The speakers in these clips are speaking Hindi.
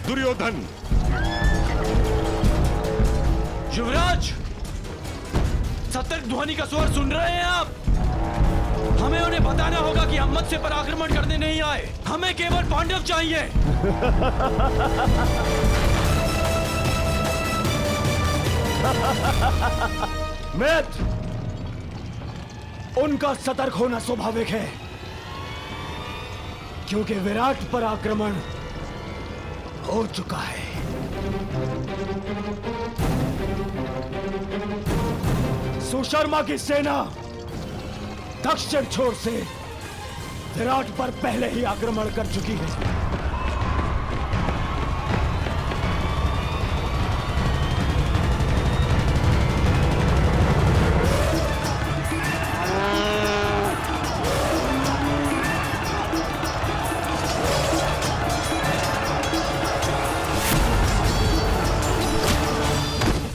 दुर्योधन। युवराज, सतर्क ध्वनि का स्वर सुन रहे हैं आप? हमें उन्हें बताना होगा कि हम मत्स्य पर आक्रमण करने नहीं आए, हमें केवल पांडव चाहिए। मित्र, उनका सतर्क होना स्वाभाविक है, क्योंकि विराट पर आक्रमण हो चुका है। सुशर्मा की सेना दक्षिण छोर से विराट पर पहले ही आक्रमण कर चुकी है।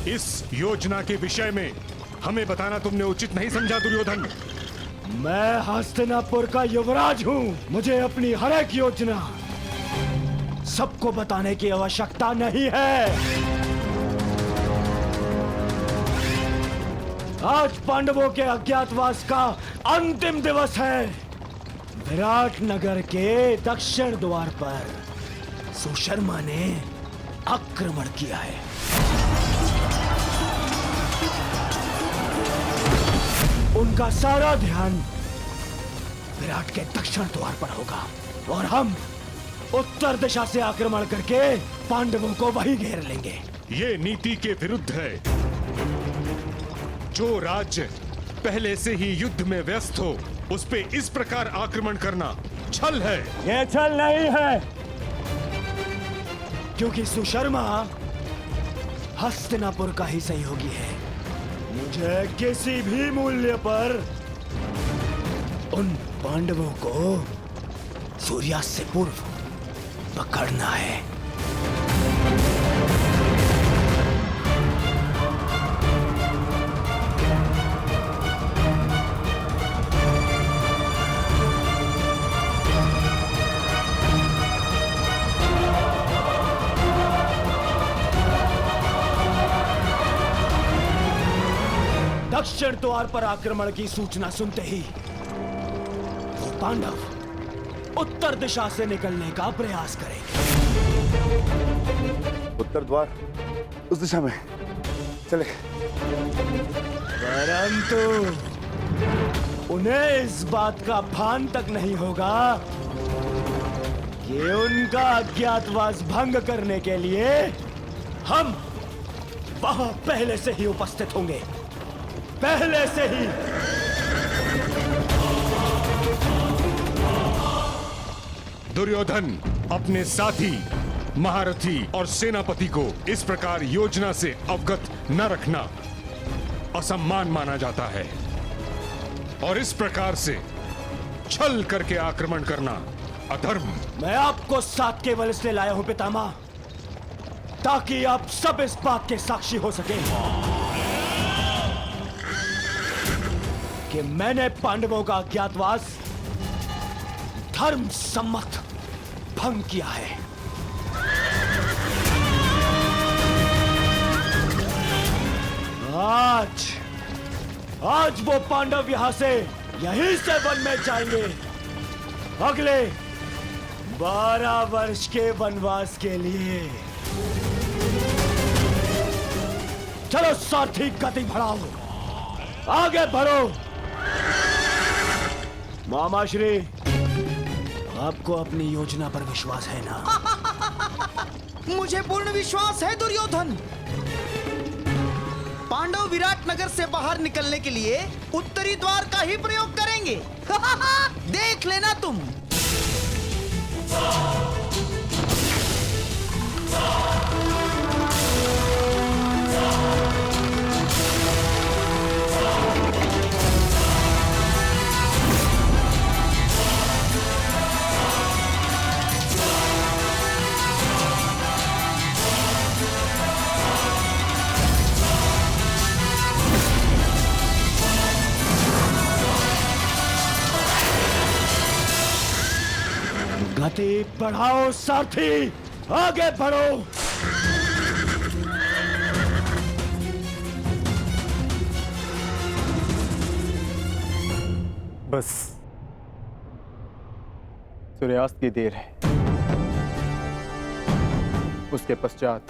इस योजना के विषय में हमें बताना तुमने उचित नहीं समझा दुर्योधन। मैं हस्तिनापुर का युवराज हूं। मुझे अपनी हर एक योजना सबको बताने की आवश्यकता नहीं है। आज पांडवों के अज्ञातवास का अंतिम दिवस है। विराट नगर के दक्षिण द्वार पर सुशर्मा ने आक्रमण किया है। उनका सारा ध्यान विराट के दक्षिण द्वार पर होगा और हम उत्तर दिशा से आक्रमण करके पांडवों को वहीं घेर लेंगे। ये नीति के विरुद्ध है। जो राज्य पहले से ही युद्ध में व्यस्त हो, उस पे इस प्रकार आक्रमण करना छल है। ये छल नहीं है, क्योंकि सुशर्मा हस्तिनापुर का ही सहयोगी है। मुझे किसी भी मूल्य पर उन पांडवों को सूर्यास्त से पूर्व पकड़ना है। दक्षिण द्वार पर आक्रमण की सूचना सुनते ही वो पांडव उत्तर दिशा से निकलने का प्रयास करेंगे। उत्तर द्वार उस दिशा में चले। परंतु उन्हें इस बात का भान तक नहीं होगा कि उनका अज्ञातवास भंग करने के लिए हम वहां पहले से ही उपस्थित होंगे। पहले से ही। दुर्योधन अपने साथी, महारथी और सेनापति को इस प्रकार योजना से अवगत न रखना असम्मान माना जाता है और इस प्रकार से छल करके आक्रमण करना अधर्म। मैं आपको साथ केवल इसलिए लाया हूं पितामह, ताकि आप सब इस बात के साक्षी हो सके कि मैंने पांडवों का अज्ञातवास धर्म सम्मत भंग किया है। आज वो पांडव यहां से यहीं से वन में जाएंगे अगले 12 वर्ष के वनवास के लिए। चलो साथी, गति बढ़ाओ, आगे बढ़ो। मामाश्री, आपको अपनी योजना पर विश्वास है ना? मुझे पूर्ण विश्वास है दुर्योधन। पांडव विराट नगर से बाहर निकलने के लिए उत्तरी द्वार का ही प्रयोग करेंगे। देख लेना तुम। गति बढ़ाओ सारथी, आगे बढ़ो। बस सूर्यास्त की देर है, उसके पश्चात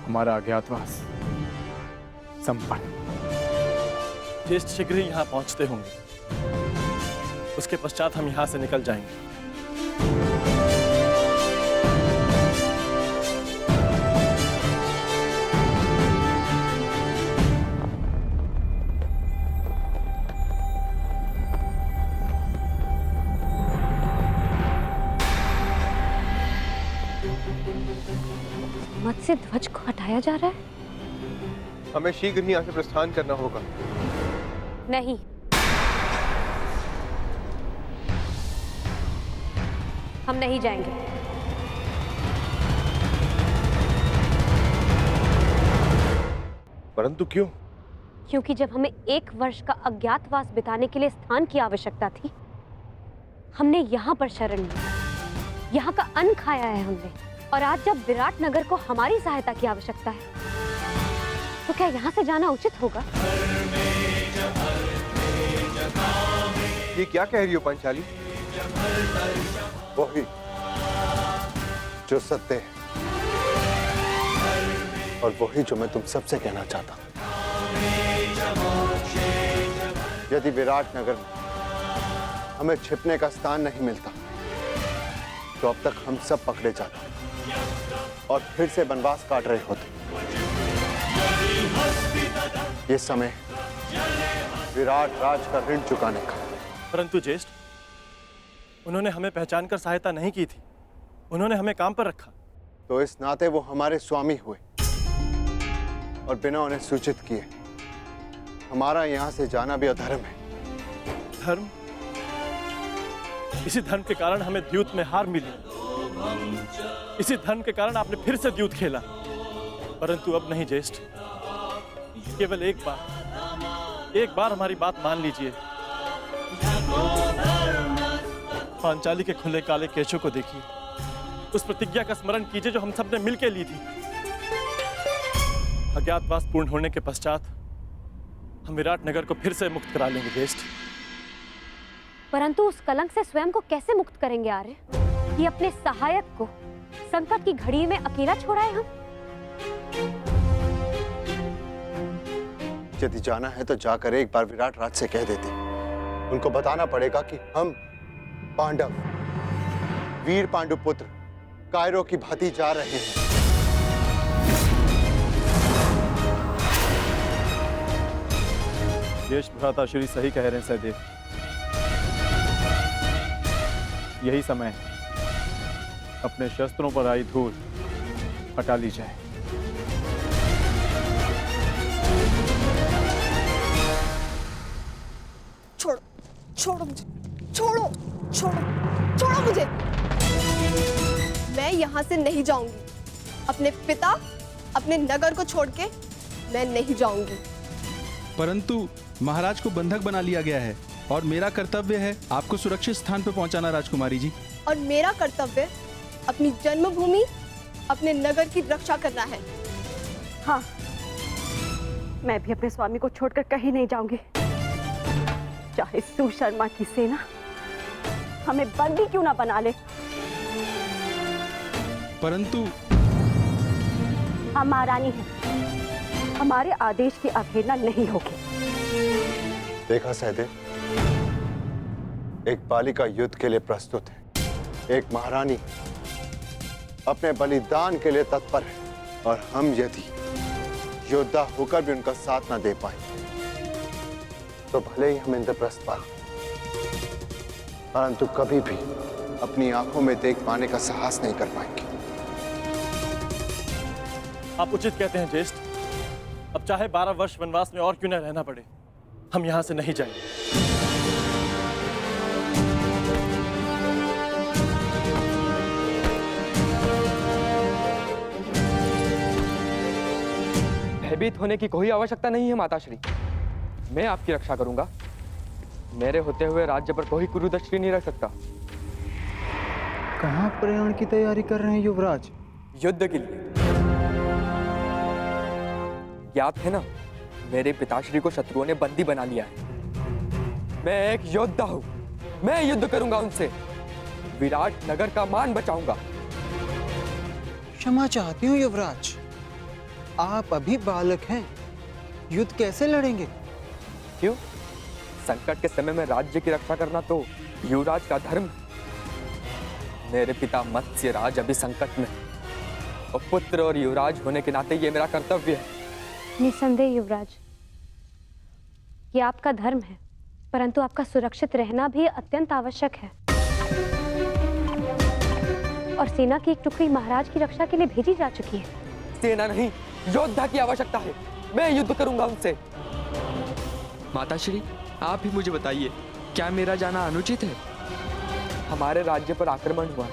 हमारा अज्ञातवास संपन्न। ज्येष्ठ शीघ्र ही यहाँ पहुंचते होंगे, उसके पश्चात हम यहाँ से निकल जाएंगे। मत्स्य ध्वज को हटाया जा रहा है। हमें शीघ्र ही यहाँ से प्रस्थान करना होगा। नहीं, हम नहीं जाएंगे। परंतु क्यों? क्योंकि जब हमें 1 वर्ष का अज्ञातवास बिताने के लिए स्थान की आवश्यकता थी, हमने यहाँ पर शरण ली, यहाँ का अन्न खाया है हमने। और आज जब विराट नगर को हमारी सहायता की आवश्यकता है, तो क्या यहाँ से जाना उचित होगा? ये क्या कह रही हो पांचाली? वही जो सत्य है और वही जो मैं तुम सबसे कहना चाहता हूं। यदि विराट नगर में हमें छिपने का स्थान नहीं मिलता, तो अब तक हम सब पकड़े जाते और फिर से वनवास काट रहे होते। ये समय विराट राज का ऋण चुकाने का। परंतु ज्येष्ठ, उन्होंने हमें पहचान कर सहायता नहीं की थी, उन्होंने हमें काम पर रखा। तो इस नाते वो हमारे स्वामी हुए और बिना उन्हें सूचित किए हमारा यहाँ से जाना भी अधर्म है। धर्म? इसी धर्म के कारण हमें द्यूत में हार मिली, इसी धर्म के कारण आपने फिर से द्यूत खेला। परंतु अब नहीं ज्येष्ठ, केवल एक बार हमारी बात मान लीजिए। पांचाली के खुले काले केशों को देखिए, उस प्रतिज्ञा का स्मरण कीजिए जो हम सबने मिलकर ली थी। अज्ञातवास पूर्ण होने के पश्चात हम विराट नगर को फिर से मुक्त करा लेंगे ज्येष्ठ। परंतु उस कलंक से स्वयं को कैसे मुक्त करेंगे आर्य? ये अपने सहायक को संकट की घड़ी में अकेला छोड़ाए हम। यदि जाना है तो जाकर एक बार विराट राज से कह देते। उनको बताना पड़ेगा कि हम पांडव, वीर पांडुपुत्र कायरों की भांति जा रहे हैं। ज्येष्ठ भ्राताश्री सही कह रहे हैं सहदेव। यही समय है, अपने शस्त्रों पर आई धूल हटा ली जाए। छोड़ो, छोड़ो मुझे, छोड़ो, छोड़ो, छोड़ो मुझे। मैं यहाँ से नहीं जाऊंगी। अपने पिता, अपने नगर को छोड़ के मैं नहीं जाऊंगी। परंतु महाराज को बंधक बना लिया गया है और मेरा कर्तव्य है आपको सुरक्षित स्थान पर पहुंचाना राजकुमारी जी। और मेरा कर्तव्य अपनी जन्मभूमि, अपने नगर की रक्षा करना है। हाँ, मैं भी अपने स्वामी को छोड़कर कहीं नहीं जाऊंगी, चाहे सुशर्मा की सेना हमें बंदी क्यों ना बना ले। परंतु हम महारानी हैं, हमारे आदेश की अवहेलना नहीं होगी। देखा सहदेव, एक बालिका युद्ध के लिए प्रस्तुत है, एक महारानी अपने बलिदान के लिए तत्पर है, और हम यदि योद्धा होकर भी उनका साथ ना दे पाए तो भले ही हम इंद्रप्रस्थ पालें, परंतु कभी भी अपनी आंखों में देख पाने का साहस नहीं कर पाएंगे। आप उचित कहते हैं ज्येष्ठ। अब चाहे 12 वर्ष वनवास में और क्यों न रहना पड़े, हम यहाँ से नहीं जाएंगे। भयभीत होने की कोई आवश्यकता नहीं है माताश्री, मैं आपकी रक्षा करूंगा। मेरे होते हुए राज्य पर कोई कुरुदृष्टि नहीं रख सकता। कहाँ प्रयाण की तैयारी कर रहे हैं युवराज? युद्ध के लिए। ज्ञात है ना, मेरे पिताश्री को शत्रुओं ने बंदी बना लिया है। मैं एक योद्धा हूं, मैं युद्ध करूंगा उनसे, विराट नगर का मान बचाऊंगा। क्षमा चाहती हूँ युवराज, आप अभी बालक हैं, युद्ध कैसे लड़ेंगे? क्यों? संकट के समय में राज्य की रक्षा करना तो युवराज का धर्म है। मेरे पिता मत्स्य राज अभी संकट में, और पुत्र और युवराज होने के नाते ये मेरा कर्तव्य है। निसंदेह युवराज, ये आपका धर्म है, परंतु आपका सुरक्षित रहना भी अत्यंत आवश्यक है। और सेना की एक टुकड़ी महाराज की रक्षा के लिए भेजी जा चुकी है। सेना नहीं, योद्धा की आवश्यकता है। मैं युद्ध करूंगा उनसे। माताश्री, आप ही मुझे बताइए, क्या मेरा जाना अनुचित है? हमारे राज्य पर आक्रमण हुआ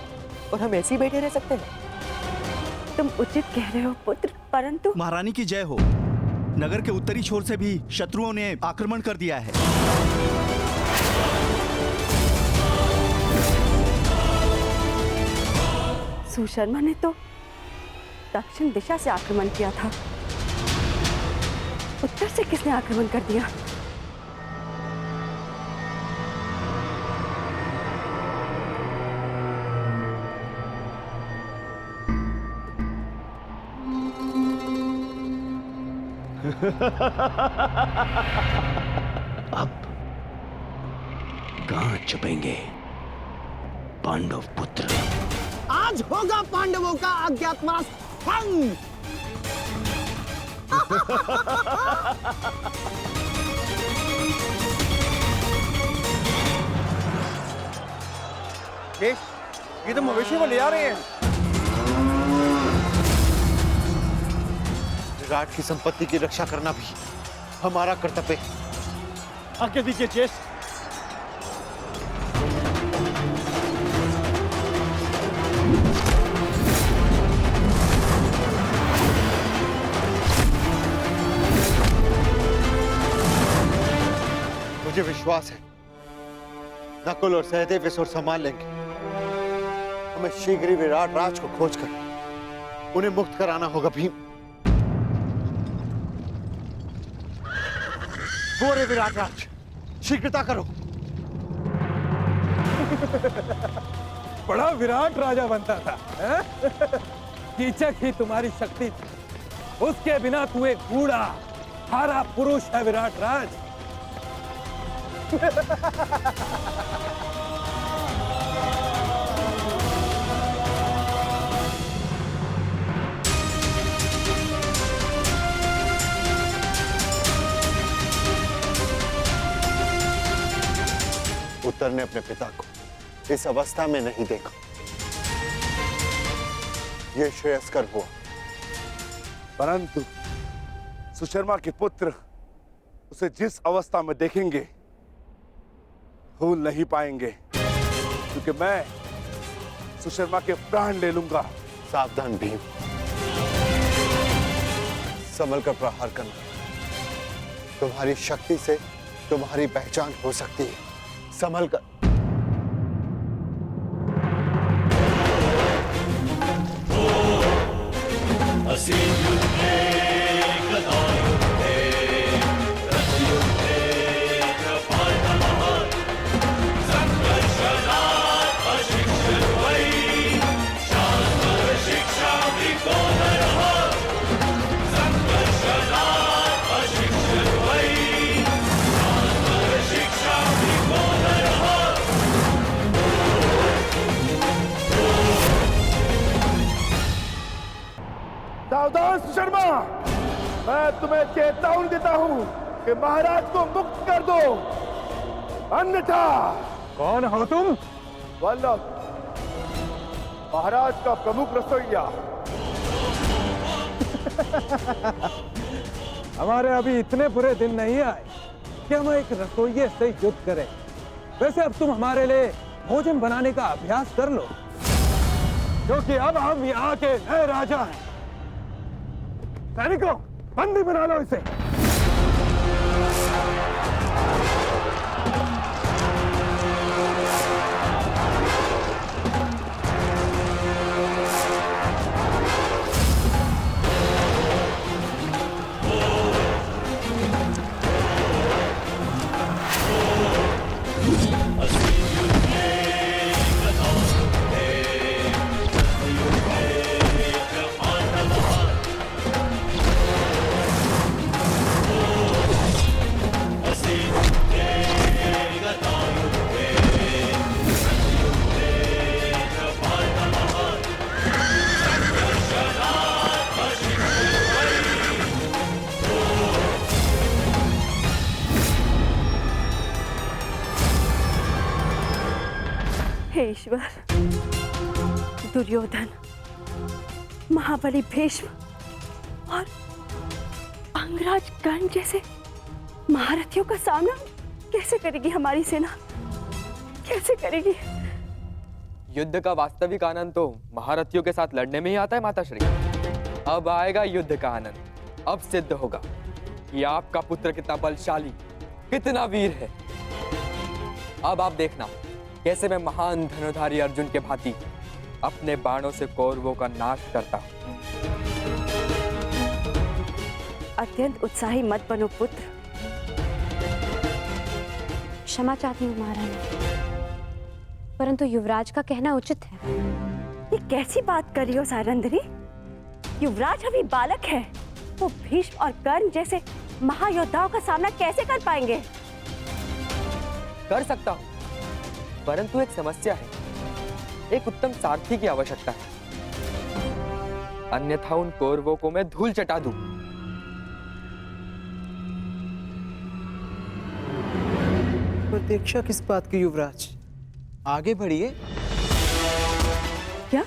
और हम ऐसे ही बैठे रह सकते हैं? तुम उचित कह रहे हो पुत्र, परंतु महारानी की जय हो। नगर के उत्तरी छोर से भी शत्रुओं ने आक्रमण कर दिया है। सुशर्मा ने तो दक्षिण दिशा से आक्रमण किया था, उत्तर से किसने आक्रमण कर दिया? अब कहाँ छुपेंगे पांडव पुत्र? आज होगा पांडवों का अज्ञातवास भंग। ये तो मवेशी को ले आ रहे हैं। विराट की संपत्ति की रक्षा करना भी हमारा कर्तव्य है। आज्ञा दीजिए ज्येष्ठ। मुझे विश्वास है नकुल और सहदेव इस ओर संभाल लेंगे। हमें शीघ्र ही विराट राज को खोजकर उन्हें मुक्त कराना होगा। भीम, वो रे विराट राज, शीघ्रता करो। बड़ा विराट राजा बनता था। कीचक ही तुम्हारी शक्ति थी, उसके बिना तू एक बूढ़ा हारा पुरुष है विराट राज। उत्तर ने अपने पिता को इस अवस्था में नहीं देखा। यह श्रेयस्कर हुआ। परंतु सुशर्मा के पुत्र उसे जिस अवस्था में देखेंगे भूल नहीं पाएंगे, क्योंकि मैं सुशर्मा के प्राण ले लूंगा। सावधान भीम, संभल कर प्रहार करना। तुम्हारी शक्ति से तुम्हारी पहचान हो सकती है। संभल कर। सावधान सुशर्मा, मैं तुम्हें चेतावनी देता हूं कि महाराज को मुक्त कर दो, अन्यथा। कौन हो तुम? वल्लभ, महाराज का प्रमुख रसोइया। हमारे अभी इतने बुरे दिन नहीं आए कि हम एक रसोइये से युद्ध करें। वैसे अब तुम हमारे लिए भोजन बनाने का अभ्यास कर लो, क्योंकि अब हम यहाँ के नए राजा हैं। सैनिकों, बंदी बना लो इसे। हे ईश्वर, दुर्योधन, महाबली भीष्म और अंगराज कर्ण जैसे महारथियों का सामना कैसे करेगी हमारी सेना? कैसे करेगी? युद्ध का वास्तविक आनंद तो महारथियों के साथ लड़ने में ही आता है माताश्री। अब आएगा युद्ध का आनंद। अब सिद्ध होगा कि आपका पुत्र कितना बलशाली, कितना वीर है। अब आप देखना कैसे मैं महान धनुधारी अर्जुन के भांति अपने बाणों से कौरवों का नाश करता हूं। अत्यंत उत्साही मत बनो पुत्र। क्षमा चाहती हूँ महारानी, परंतु युवराज का कहना उचित है। ये कैसी बात कर रही हो सारंधरी? युवराज अभी बालक है, वो भीष्म और कर्ण जैसे महायोद्धाओं का सामना कैसे कर पाएंगे? कर सकता हूं, परंतु एक समस्या है। एक उत्तम सारथी की आवश्यकता है, अन्यथा उन कौरवों को मैं धूल चटा दूं। प्रतीक्षा किस बात की युवराज? आगे बढ़िए। क्या?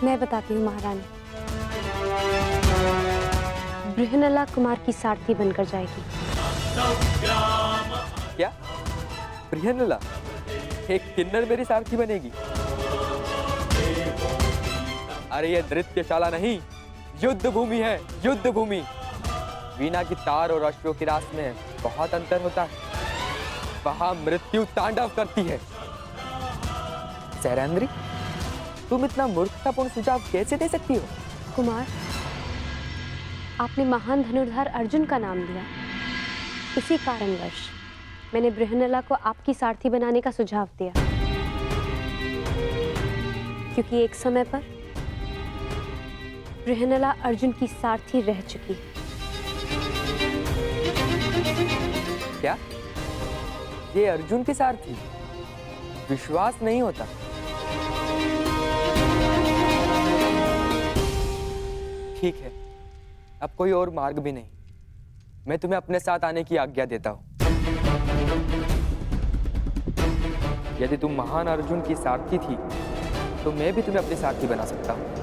मैं बताती हूँ महारानी। बृहनला कुमार की सारथी बनकर जाएगी। क्या? बृहनला एक किन्नर मेरी सारथी बनेगी? अरे ये नृत्यशाला नहीं, युद्ध भूमि है, युद्ध भूमि। वीणा की तार और अश्वों की रास में बहुत अंतर होता है। वहां मृत्यु तांडव करती है। सैरंद्री, तुम इतना मूर्खतापूर्ण सुझाव कैसे दे सकती हो? कुमार, आपने महान धनुर्धर अर्जुन का नाम लिया, इसी कारणवश मैंने बृहनला को आपकी सारथी बनाने का सुझाव दिया, क्योंकि एक समय पर बृहनला अर्जुन की सारथी रह चुकी है। क्या? ये अर्जुन की सारथी? विश्वास नहीं होता। ठीक है, अब कोई और मार्ग भी नहीं। मैं तुम्हें अपने साथ आने की आज्ञा देता हूं। यदि तुम महान अर्जुन की सारथी थी, तो मैं भी तुम्हें अपनी सारथी बना सकता हूं।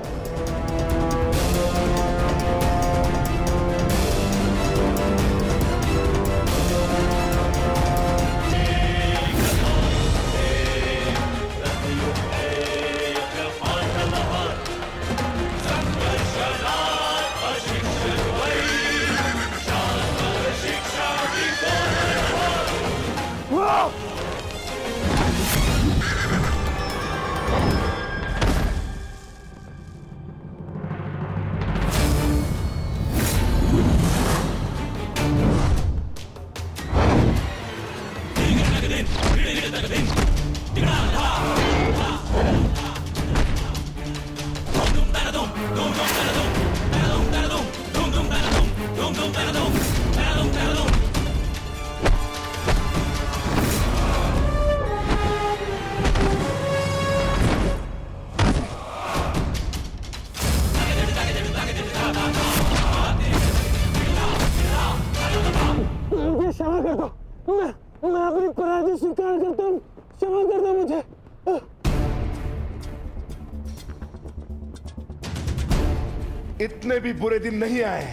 क्षमा कर दो, मैं अपनी पराजय स्वीकार करता हूँ, क्षमा कर दो मुझे। इतने भी बुरे दिन नहीं आए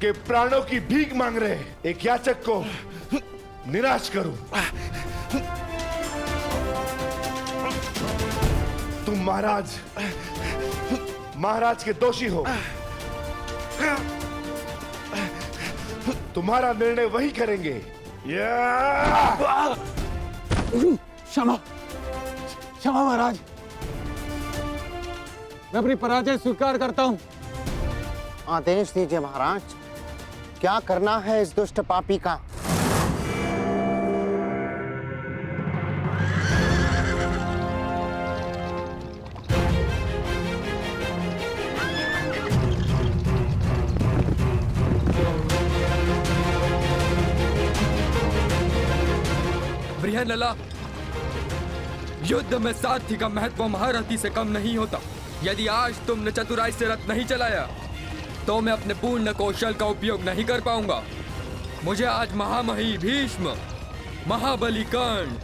कि प्राणों की भीख मांग रहे एक याचक को निराश करूं। तुम महाराज के दोषी हो। तुम्हारा निर्णय वही करेंगे। क्षमा महाराज, मैं अपनी पराजय स्वीकार करता हूँ। आदेश दीजिए महाराज, क्या करना है इस दुष्ट पापी का? बृहनला, युद्ध में सारथी का महत्व महारथी से कम नहीं होता। यदि आज तुमने चतुराई से रथ नहीं चलाया, तो मैं अपने पूर्ण कौशल का उपयोग नहीं कर पाऊंगा। मुझे आज महामही भीष्म, महाबली कर्ण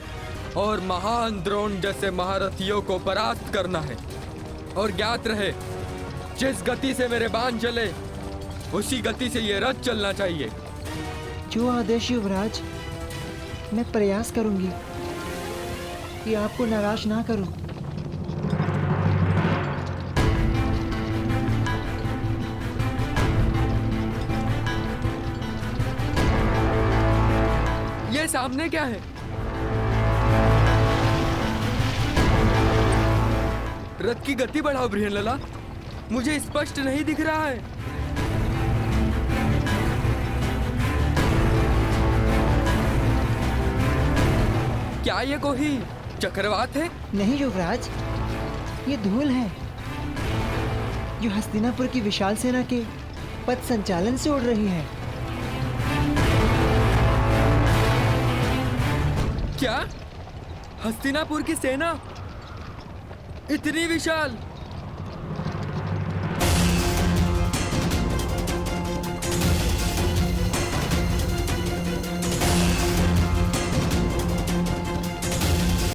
और महान द्रोण जैसे महारथियों को परास्त करना है। और ज्ञात रहे, जिस गति से मेरे बाण चले उसी गति से ये रथ चलना चाहिए। जो आदेश युवराज, मैं प्रयास करूंगी कि आपको नाराज ना करूं। ये सामने क्या है? रथ की गति बढ़ाओ बृहनलला, मुझे स्पष्ट नहीं दिख रहा है। क्या ये कोई चक्रवात है? नहीं युवराज, ये धूल है जो हस्तिनापुर की विशाल सेना के पथ संचालन से उड़ रही है। क्या हस्तिनापुर की सेना इतनी विशाल?